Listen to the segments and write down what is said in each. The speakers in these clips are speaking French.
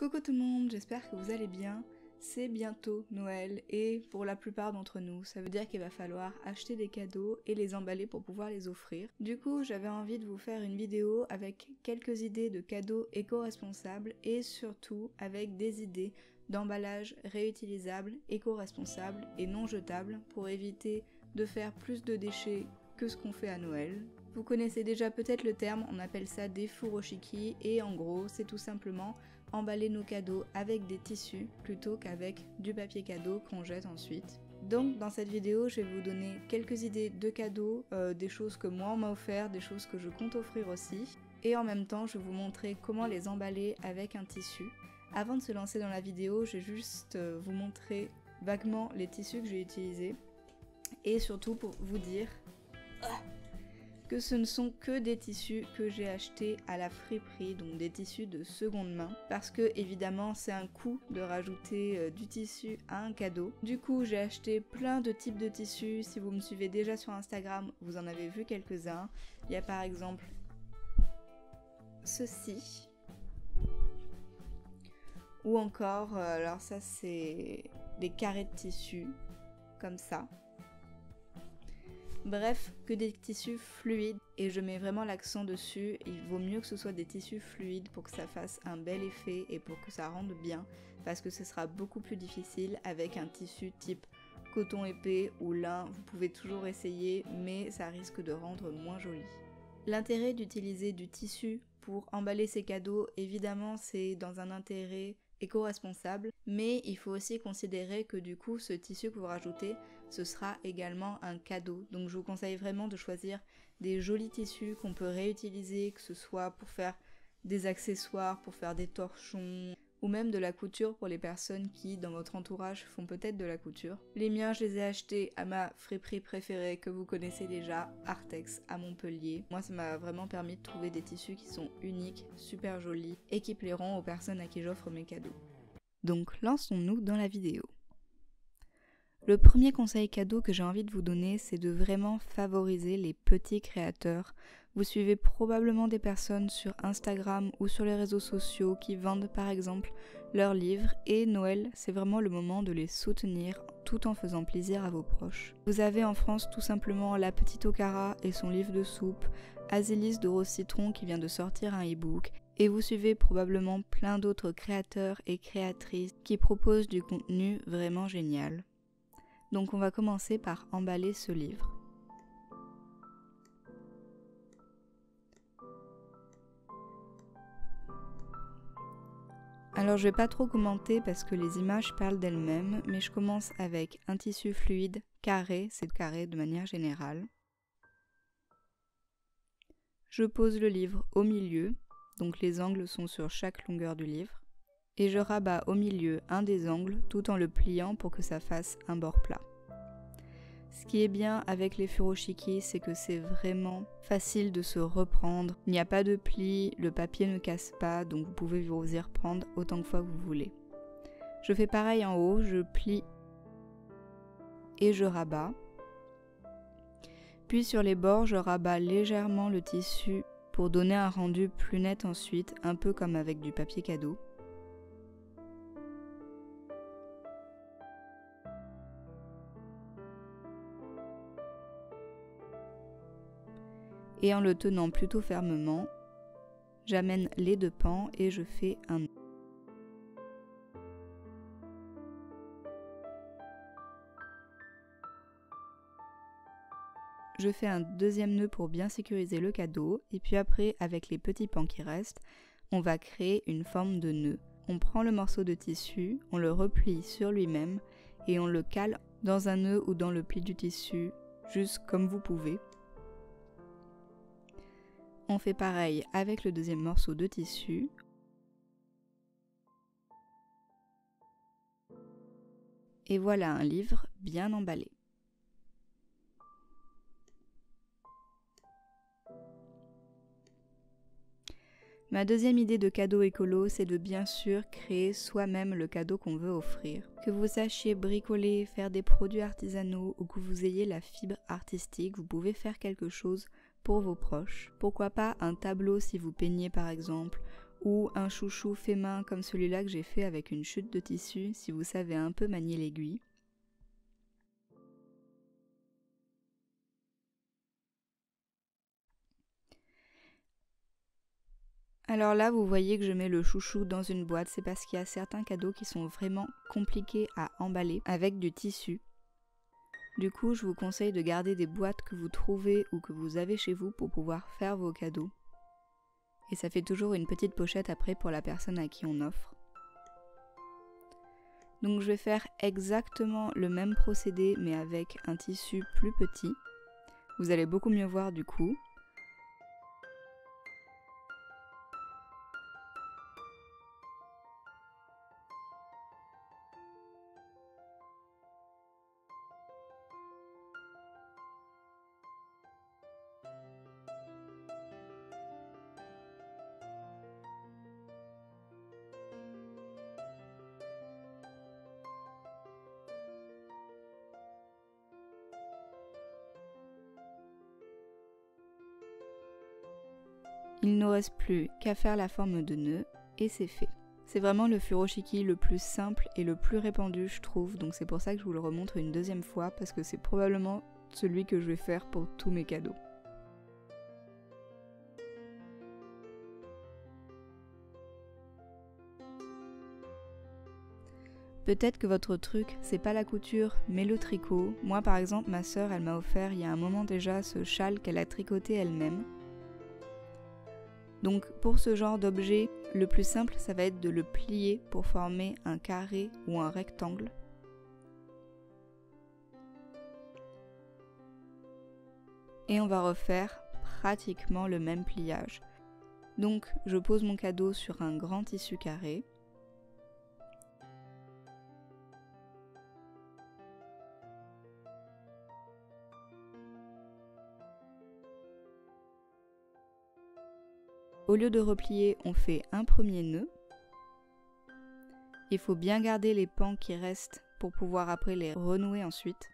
Coucou tout le monde, j'espère que vous allez bien. C'est bientôt Noël et pour la plupart d'entre nous, ça veut dire qu'il va falloir acheter des cadeaux et les emballer pour pouvoir les offrir. Du coup, j'avais envie de vous faire une vidéo avec quelques idées de cadeaux éco-responsables et surtout avec des idées d'emballage réutilisable, éco-responsable et non jetable pour éviter de faire plus de déchets que ce qu'on fait à Noël. Vous connaissez déjà peut-être le terme, on appelle ça des furoshiki et en gros, c'est tout simplement emballer nos cadeaux avec des tissus plutôt qu'avec du papier cadeau qu'on jette ensuite. Donc dans cette vidéo, je vais vous donner quelques idées de cadeaux, des choses que moi on m'a offert, des choses que je compte offrir aussi. Et en même temps, je vais vous montrer comment les emballer avec un tissu. Avant de se lancer dans la vidéo, je vais juste vous montrer vaguement les tissus que j'ai utilisés. Et surtout pour vous dire que ce ne sont que des tissus que j'ai achetés à la friperie, donc des tissus de seconde main, parce que évidemment c'est un coût de rajouter du tissu à un cadeau. Du coup j'ai acheté plein de types de tissus, si vous me suivez déjà sur Instagram, vous en avez vu quelques-uns. Il y a par exemple ceci, ou encore, alors ça c'est des carrés de tissu, comme ça. Bref, que des tissus fluides et je mets vraiment l'accent dessus, il vaut mieux que ce soit des tissus fluides pour que ça fasse un bel effet et pour que ça rende bien parce que ce sera beaucoup plus difficile avec un tissu type coton épais ou lin, vous pouvez toujours essayer mais ça risque de rendre moins joli. L'intérêt d'utiliser du tissu pour emballer ces cadeaux, évidemment c'est dans un intérêt éco-responsable, mais il faut aussi considérer que du coup ce tissu que vous rajoutez, ce sera également un cadeau. Donc je vous conseille vraiment de choisir des jolis tissus qu'on peut réutiliser, que ce soit pour faire des accessoires, pour faire des torchons, ou même de la couture pour les personnes qui, dans votre entourage, font peut-être de la couture. Les miens, je les ai achetés à ma friperie préférée que vous connaissez déjà, Artex à Montpellier. Moi, ça m'a vraiment permis de trouver des tissus qui sont uniques, super jolis et qui plairont aux personnes à qui j'offre mes cadeaux. Donc, lançons-nous dans la vidéo. Le premier conseil cadeau que j'ai envie de vous donner, c'est de vraiment favoriser les petits créateurs. Vous suivez probablement des personnes sur Instagram ou sur les réseaux sociaux qui vendent par exemple leurs livres et Noël, c'est vraiment le moment de les soutenir tout en faisant plaisir à vos proches. Vous avez en France tout simplement La Petite Okara et son livre de soupe, Azélis de Rose Citron qui vient de sortir un e-book et vous suivez probablement plein d'autres créateurs et créatrices qui proposent du contenu vraiment génial. Donc on va commencer par emballer ce livre. Alors je vais pas trop commenter parce que les images parlent d'elles-mêmes, mais je commence avec un tissu fluide carré, c'est carré de manière générale. Je pose le livre au milieu, donc les angles sont sur chaque longueur du livre. Et je rabats au milieu un des angles tout en le pliant pour que ça fasse un bord plat. Ce qui est bien avec les furoshiki, c'est que c'est vraiment facile de se reprendre. Il n'y a pas de pli, le papier ne casse pas, donc vous pouvez vous y reprendre autant de fois que vous voulez. Je fais pareil en haut, je plie et je rabats. Puis sur les bords, je rabats légèrement le tissu pour donner un rendu plus net ensuite, un peu comme avec du papier cadeau. Et en le tenant plutôt fermement, j'amène les deux pans et je fais un nœud. Je fais un deuxième nœud pour bien sécuriser le cadeau et puis après, avec les petits pans qui restent, on va créer une forme de nœud. On prend le morceau de tissu, on le replie sur lui-même et on le cale dans un nœud ou dans le pli du tissu, juste comme vous pouvez. On fait pareil avec le deuxième morceau de tissu. Et voilà un livre bien emballé. Ma deuxième idée de cadeau écolo, c'est de bien sûr créer soi-même le cadeau qu'on veut offrir. Que vous sachiez bricoler, faire des produits artisanaux ou que vous ayez la fibre artistique, vous pouvez faire quelque chose pour vos proches. Pourquoi pas un tableau si vous peignez par exemple, ou un chouchou fait main comme celui-là que j'ai fait avec une chute de tissu si vous savez un peu manier l'aiguille. Alors là, vous voyez que je mets le chouchou dans une boîte, c'est parce qu'il y a certains cadeaux qui sont vraiment compliqués à emballer avec du tissu. Du coup, je vous conseille de garder des boîtes que vous trouvez ou que vous avez chez vous pour pouvoir faire vos cadeaux. Et ça fait toujours une petite pochette après pour la personne à qui on offre. Donc je vais faire exactement le même procédé mais avec un tissu plus petit. Vous allez beaucoup mieux voir du coup. Il ne nous reste plus qu'à faire la forme de nœud et c'est fait. C'est vraiment le furoshiki le plus simple et le plus répandu je trouve, donc c'est pour ça que je vous le remontre une deuxième fois parce que c'est probablement celui que je vais faire pour tous mes cadeaux. Peut-être que votre truc, c'est pas la couture, mais le tricot. Moi par exemple, ma sœur, elle m'a offert il y a un moment déjà ce châle qu'elle a tricoté elle-même. Donc pour ce genre d'objet, le plus simple, ça va être de le plier pour former un carré ou un rectangle. Et on va refaire pratiquement le même pliage. Donc je pose mon cadeau sur un grand tissu carré. Au lieu de replier, on fait un premier nœud. Il faut bien garder les pans qui restent pour pouvoir après les renouer ensuite.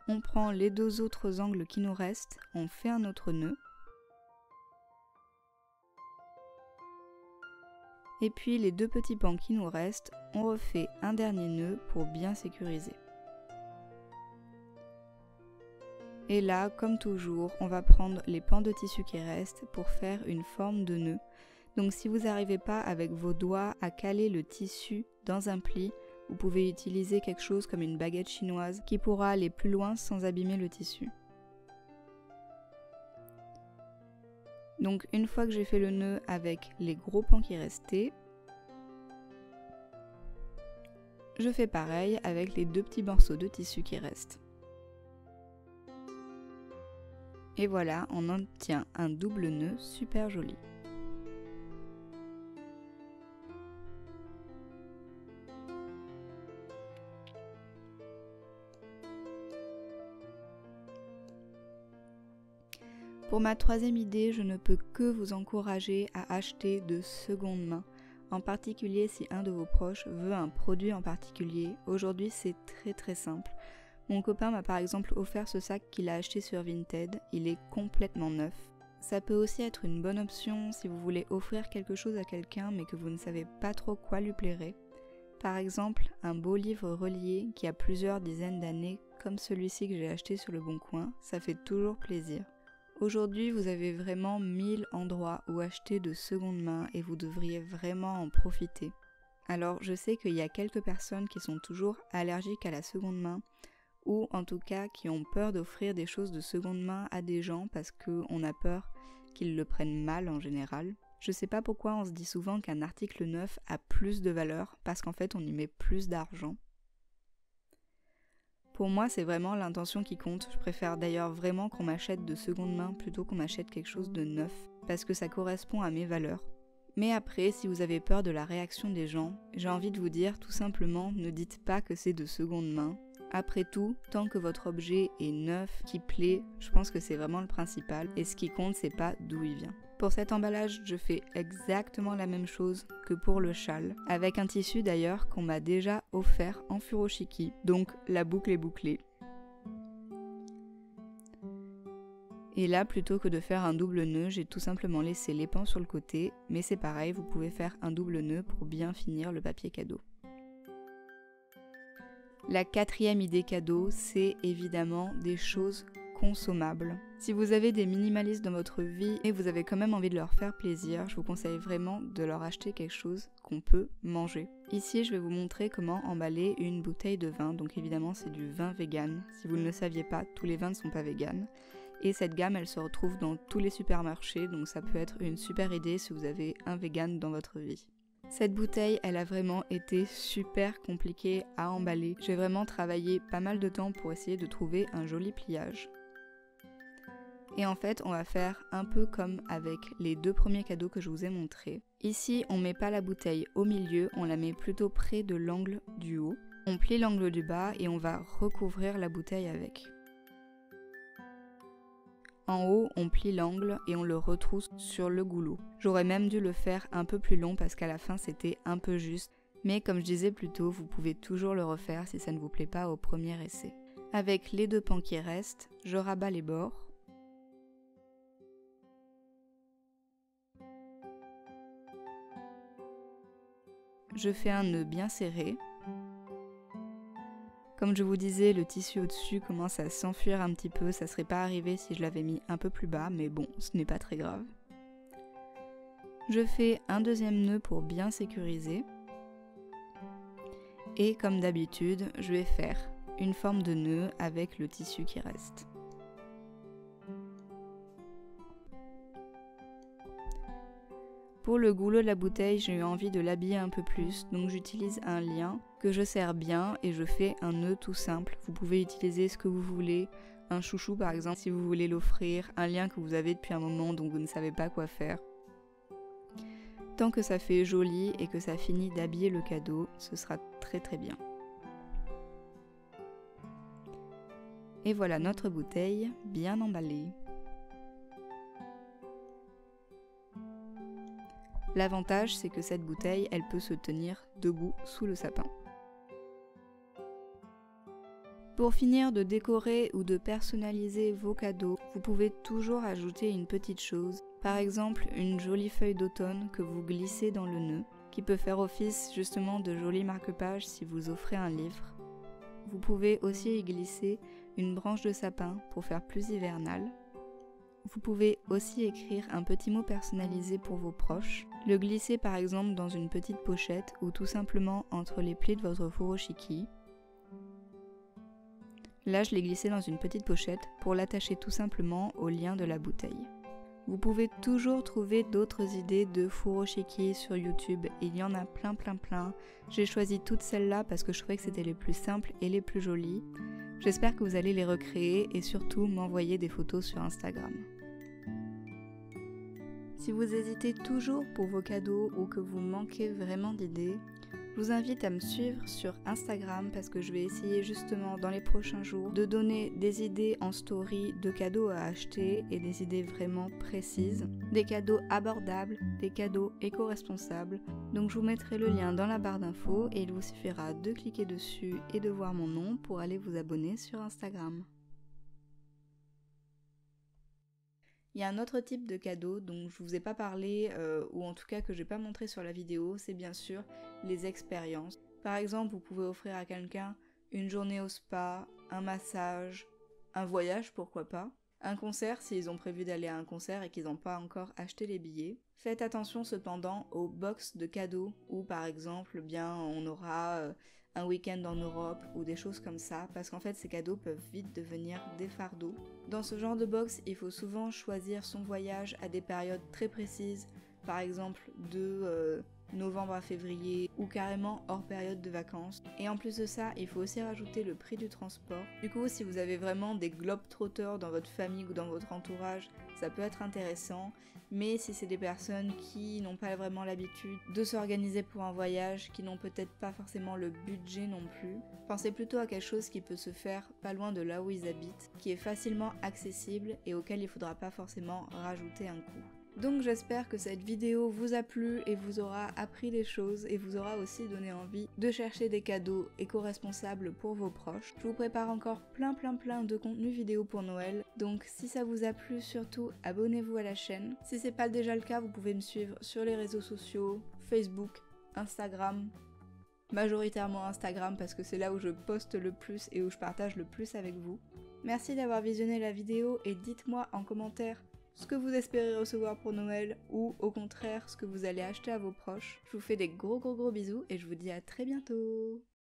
On prend les deux autres angles qui nous restent, on fait un autre nœud. Et puis les deux petits pans qui nous restent, on refait un dernier nœud pour bien sécuriser. Et là, comme toujours, on va prendre les pans de tissu qui restent pour faire une forme de nœud. Donc si vous n'arrivez pas avec vos doigts à caler le tissu dans un pli, vous pouvez utiliser quelque chose comme une baguette chinoise qui pourra aller plus loin sans abîmer le tissu. Donc une fois que j'ai fait le nœud avec les gros pans qui restaient, je fais pareil avec les deux petits morceaux de tissu qui restent. Et voilà, on obtient un double nœud super joli. Pour ma troisième idée, je ne peux que vous encourager à acheter de seconde main. En particulier si un de vos proches veut un produit en particulier. Aujourd'hui, c'est très simple. Mon copain m'a par exemple offert ce sac qu'il a acheté sur Vinted, il est complètement neuf. Ça peut aussi être une bonne option si vous voulez offrir quelque chose à quelqu'un mais que vous ne savez pas trop quoi lui plairait. Par exemple, un beau livre relié qui a plusieurs dizaines d'années, comme celui-ci que j'ai acheté sur Le Bon Coin, ça fait toujours plaisir. Aujourd'hui, vous avez vraiment 1000 endroits où acheter de seconde main et vous devriez vraiment en profiter. Alors, je sais qu'il y a quelques personnes qui sont toujours allergiques à la seconde main, ou en tout cas qui ont peur d'offrir des choses de seconde main à des gens parce qu'on a peur qu'ils le prennent mal en général. Je sais pas pourquoi on se dit souvent qu'un article neuf a plus de valeur, parce qu'en fait on y met plus d'argent. Pour moi c'est vraiment l'intention qui compte, je préfère d'ailleurs vraiment qu'on m'achète de seconde main plutôt qu'on m'achète quelque chose de neuf, parce que ça correspond à mes valeurs. Mais après, si vous avez peur de la réaction des gens, j'ai envie de vous dire tout simplement, ne dites pas que c'est de seconde main. Après tout, tant que votre objet est neuf, qui plaît, je pense que c'est vraiment le principal, et ce qui compte, c'est pas d'où il vient. Pour cet emballage, je fais exactement la même chose que pour le châle, avec un tissu d'ailleurs qu'on m'a déjà offert en furoshiki, donc la boucle est bouclée. Et là, plutôt que de faire un double nœud, j'ai tout simplement laissé les pans sur le côté, mais c'est pareil, vous pouvez faire un double nœud pour bien finir le papier cadeau. La quatrième idée cadeau, c'est évidemment des choses consommables. Si vous avez des minimalistes dans votre vie et vous avez quand même envie de leur faire plaisir, je vous conseille vraiment de leur acheter quelque chose qu'on peut manger. Ici, je vais vous montrer comment emballer une bouteille de vin. Donc évidemment, c'est du vin vegan. Si vous ne le saviez pas, tous les vins ne sont pas vegan. Et cette gamme, elle se retrouve dans tous les supermarchés, donc ça peut être une super idée si vous avez un vegan dans votre vie. Cette bouteille, elle a vraiment été super compliquée à emballer. J'ai vraiment travaillé pas mal de temps pour essayer de trouver un joli pliage. Et en fait, on va faire un peu comme avec les deux premiers cadeaux que je vous ai montrés. Ici, on met pas la bouteille au milieu, on la met plutôt près de l'angle du haut. On plie l'angle du bas et on va recouvrir la bouteille avec. En haut, on plie l'angle et on le retrousse sur le goulot. J'aurais même dû le faire un peu plus long parce qu'à la fin c'était un peu juste. Mais comme je disais plus tôt, vous pouvez toujours le refaire si ça ne vous plaît pas au premier essai. Avec les deux pans qui restent, je rabats les bords. Je fais un nœud bien serré. Comme je vous disais, le tissu au-dessus commence à s'enfuir un petit peu, ça serait pas arrivé si je l'avais mis un peu plus bas, mais bon, ce n'est pas très grave. Je fais un deuxième nœud pour bien sécuriser. Et comme d'habitude, je vais faire une forme de nœud avec le tissu qui reste. Pour le goulot de la bouteille, j'ai eu envie de l'habiller un peu plus, donc j'utilise un lien que je serre bien et je fais un nœud tout simple. Vous pouvez utiliser ce que vous voulez, un chouchou par exemple si vous voulez l'offrir, un lien que vous avez depuis un moment dont vous ne savez pas quoi faire. Tant que ça fait joli et que ça finit d'habiller le cadeau, ce sera très très bien. Et voilà notre bouteille bien emballée. L'avantage, c'est que cette bouteille, elle peut se tenir debout sous le sapin. Pour finir de décorer ou de personnaliser vos cadeaux, vous pouvez toujours ajouter une petite chose. Par exemple, une jolie feuille d'automne que vous glissez dans le nœud, qui peut faire office justement de joli marque-page si vous offrez un livre. Vous pouvez aussi y glisser une branche de sapin pour faire plus hivernal. Vous pouvez aussi écrire un petit mot personnalisé pour vos proches, le glisser par exemple dans une petite pochette ou tout simplement entre les plis de votre furoshiki. Là, je l'ai glissé dans une petite pochette pour l'attacher tout simplement au lien de la bouteille. Vous pouvez toujours trouver d'autres idées de furoshiki sur YouTube, il y en a plein. J'ai choisi toutes celles-là parce que je trouvais que c'était les plus simples et les plus jolies. J'espère que vous allez les recréer et surtout m'envoyer des photos sur Instagram. Si vous hésitez toujours pour vos cadeaux ou que vous manquez vraiment d'idées, je vous invite à me suivre sur Instagram parce que je vais essayer justement dans les prochains jours de donner des idées en story de cadeaux à acheter et des idées vraiment précises, des cadeaux abordables, des cadeaux éco-responsables. Donc je vous mettrai le lien dans la barre d'infos et il vous suffira de cliquer dessus et de voir mon nom pour aller vous abonner sur Instagram. Il y a un autre type de cadeau dont je vous ai pas parlé ou en tout cas que je n'ai pas montré sur la vidéo, c'est bien sûr les expériences. Par exemple, vous pouvez offrir à quelqu'un une journée au spa, un massage, un voyage pourquoi pas, un concert s'ils ont prévu d'aller à un concert et qu'ils n'ont pas encore acheté les billets. Faites attention cependant aux box de cadeaux où par exemple on aura un week-end en Europe ou des choses comme ça parce qu'en fait ces cadeaux peuvent vite devenir des fardeaux. Dans ce genre de box, il faut souvent choisir son voyage à des périodes très précises, par exemple de novembre à février ou carrément hors période de vacances. Et en plus de ça, il faut aussi rajouter le prix du transport. Du coup, si vous avez vraiment des globetrotters dans votre famille ou dans votre entourage, ça peut être intéressant. Mais si c'est des personnes qui n'ont pas vraiment l'habitude de s'organiser pour un voyage, qui n'ont peut-être pas forcément le budget non plus, pensez plutôt à quelque chose qui peut se faire pas loin de là où ils habitent, qui est facilement accessible et auquel il ne faudra pas forcément rajouter un coût. Donc j'espère que cette vidéo vous a plu et vous aura appris des choses et vous aura aussi donné envie de chercher des cadeaux éco-responsables pour vos proches. Je vous prépare encore plein de contenus vidéo pour Noël, donc si ça vous a plu, surtout abonnez-vous à la chaîne. Si c'est pas déjà le cas, vous pouvez me suivre sur les réseaux sociaux, Facebook, Instagram, majoritairement Instagram parce que c'est là où je poste le plus et où je partage le plus avec vous. Merci d'avoir visionné la vidéo et dites-moi en commentaire ce que vous espérez recevoir pour Noël ou au contraire ce que vous allez acheter à vos proches. Je vous fais des gros bisous et je vous dis à très bientôt.